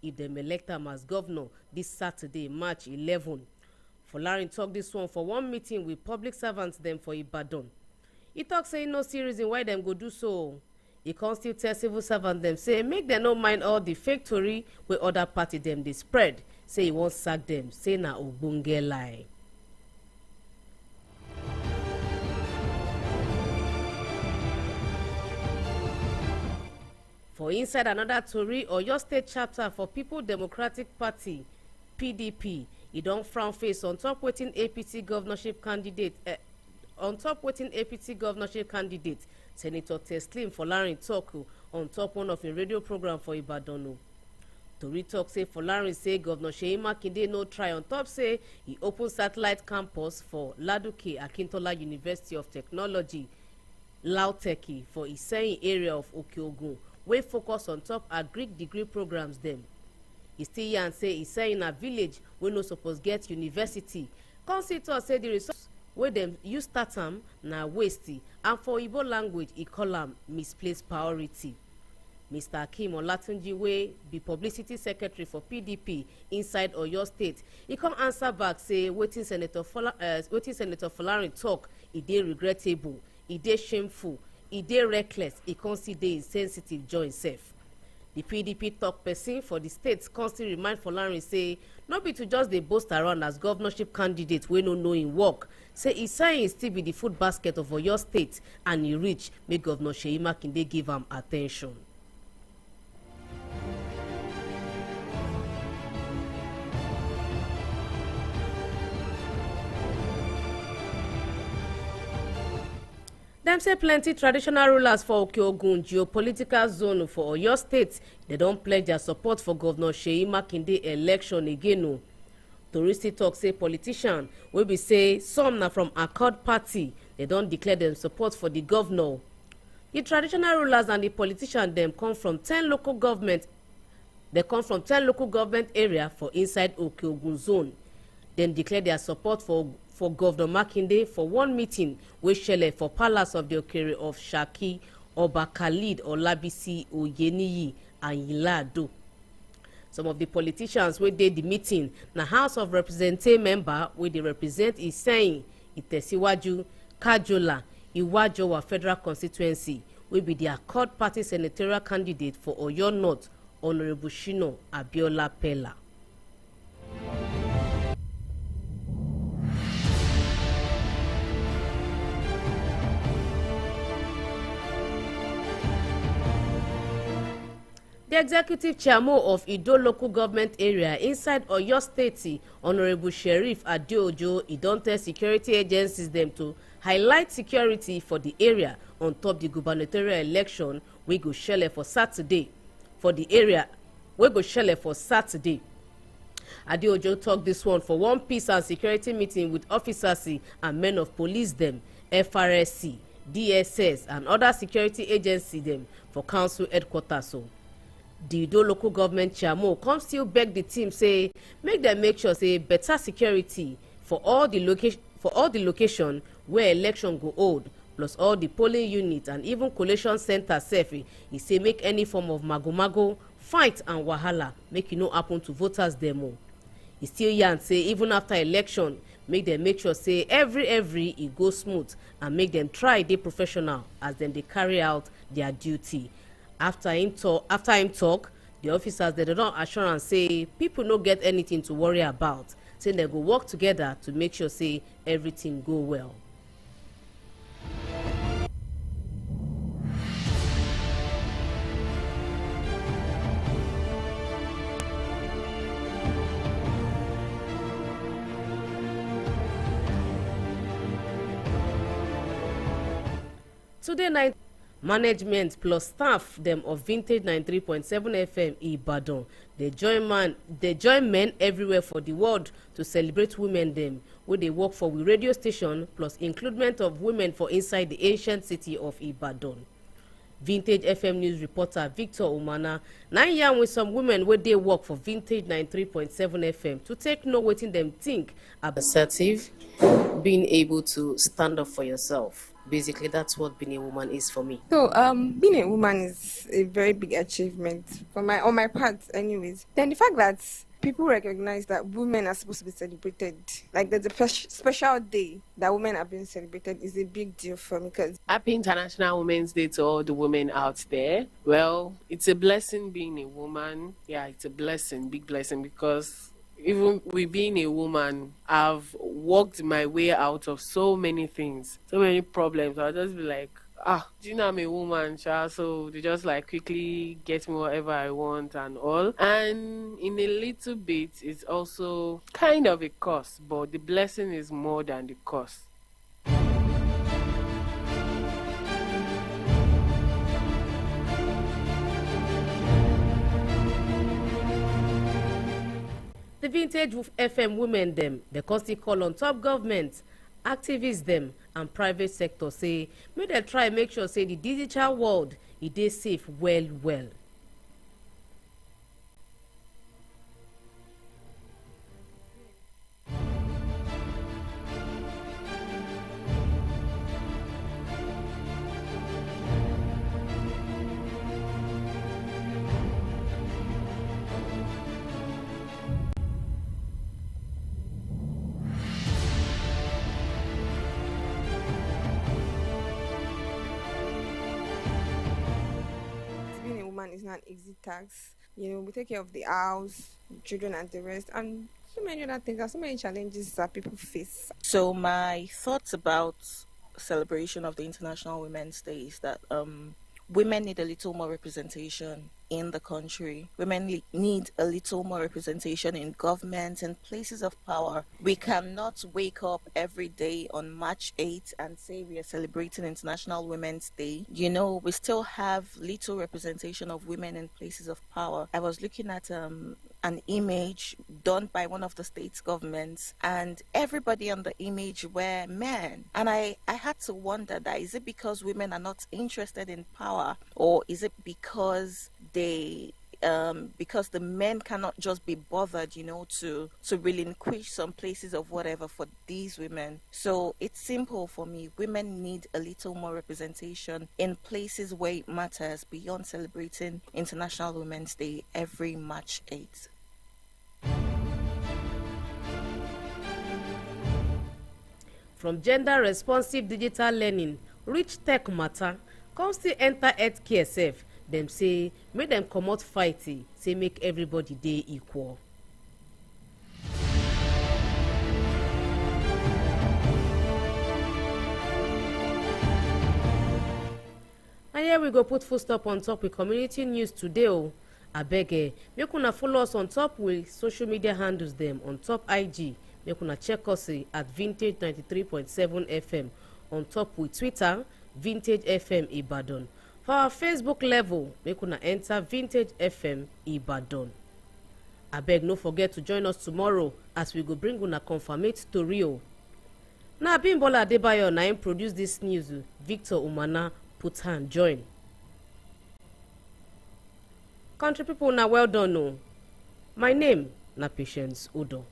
if dem elect am as governor this Saturday, March 11. Folarin tok dis one for one meeting with public servants dem for Ibadan. E tok say no see reason why dem go do so. E con still tell civil servants dem say make dem no mind all the fake tori wey other party dem dey spread, say e wan sack dem, say na ogbonge lie. For inside another tori, Oyo State chapter for People Democratic Party (PDP) e don frown face on top wetin APC governorship candidate Senator Teslim Folarin tok on top one of im radio program for Ibadan. Tori tok say Folarin say Governor Seyi Makinde no try on top say e open satellite campus for Ladoke Akintola University of Technology LAUTECH for Iseyin area of Oke-Ogun wey focus on top agric degree programs dem. E still yarn say Iseyin na village wey no suppose get university. Consitor say the resource wey dem use start am na waste, and for Igbo language e call am misplaced priority. Mr. Akeem Olatunji wey be publicity secretary for PDP inside Oyo State, e come answer back say wetin Senator Folarin tok e dey regrettable, e dey shameful, e dey reckless, e con still dey insensitive join sef. The PDP tok person for the state con still remind Folarin say no be to just dey boast around as governorship candidate wey no know im work, say Iseyin still be the food basket of Oyo State and e reach make Governor Seyi Makinde give am attention. Dem say plenty traditional rulers for Oke-Ogun geopolitical zone for Oyo State, they don pledge their support for Governor Seyi Makinde election again. Tori still tok say politicians wey be say some na from Accord party, they don declare dem support for the governor. The traditional rulers and the politicians dem come from 10 local government. They come from 10 local government area for inside Oke-Ogun zone. Dem declare their support for Governor Makinde for one meeting wey shele for Palace of the Okere of Shaki, Oba Khalid Olabisi Oyeniyi and Yilado. Some of the politicians wey dey the meeting na House of Representatives member wey dey represent Iseyin, Itesiwaju, Kajola, Iwajowa Federal Constituency wey be the Accord Party senatorial candidate for Oyo North, Honorable Shino Abiola Pella. The executive chairman of Ido local government area inside Oyo State, Honorable Sheriff Adeojo, he don tell security agencies them to highlight security for the area on top the gubernatorial election wey go shele for Saturday. Adeojo talk this one for one peace and security meeting with officers and men of police them, FRSC, DSS and other security agencies them for council headquarters. So the Ido local government chairman come still beg the team say make them make sure say better security for all the location where election go hold, plus all the polling units and even collation center sef. He say make any form of mago fight and wahala make e no happen to voters dem. He still yarn say even after election make them make sure say every e go smooth and make them try dey professional as dem dey carry out their duty. After him talk, the officers they don assurance say people no get anything to worry about, say they go work together to make sure say everything go well. Today night, management plus staff them of Vintage 93.7 FM Ibadan, they join men everywhere for the world to celebrate women them where they work for we radio station, plus inclusion of women for inside the ancient city of Ibadan. Vintage FM news reporter Victor Umana now yarn with some women where they work for Vintage 93.7 FM to take know wetin them think about assertive, being able to stand up for yourself. Basically, that's what being a woman is for me. So, being a woman is a very big achievement for my on my part, anyways. Then the fact that people recognize that women are supposed to be celebrated, like there's a special day that women are being celebrated, is a big deal for me because Happy International Women's Day to all the women out there. Well, it's a blessing being a woman. Yeah, it's a blessing, big blessing, because even with being a woman, I've walked my way out of so many things, so many problems. I'll just be like, do you know I'm a woman, child? So they just like quickly get me whatever I want and all. And in a little bit, it's also kind of a cost, but the blessing is more than the cost. The Vintage FM women them, the costi call on top government, activists them, and private sector say make dem try make sure say the digital world e dey safe well well. being a woman is not an easy task. We take care of the house, the children, and the rest, and so many other things. There's so many challenges that people face. So my thoughts about celebration of the International Women's Day is that women need a little more representation in the country. Women need a little more representation in government and places of power. We cannot wake up every day on March 8th and say we are celebrating International Women's Day. We still have little representation of women in places of power. I was looking at an image done by one of the state's governments, and everybody on the image were men. And I had to wonder, that is it because women are not interested in power, or is it because because the men cannot just be bothered, to relinquish some places of whatever for these women. So it's simple for me. Women need a little more representation in places where it matters, beyond celebrating International Women's Day every March 8th. From gender responsive digital learning reach tech matter come still enter healthcare sef. Dem say make dem comot fighting, say make everybody dey equal. And here we go put full stop on top with community news today o. Abeg make una follow us on top with social media handles dem on top IG. Make una check us at Vintage 93.7 FM, on top with Twitter Vintage FM Ibadan. For our Facebook level, make una enter Vintage FM Ibadan. Abeg no forget to join us tomorrow as we go bring una confirmate story o. Na Abimbola Adebayo na im produce this news. Victor Umana put hand join. Country people na well done o. My name na Patience Udo.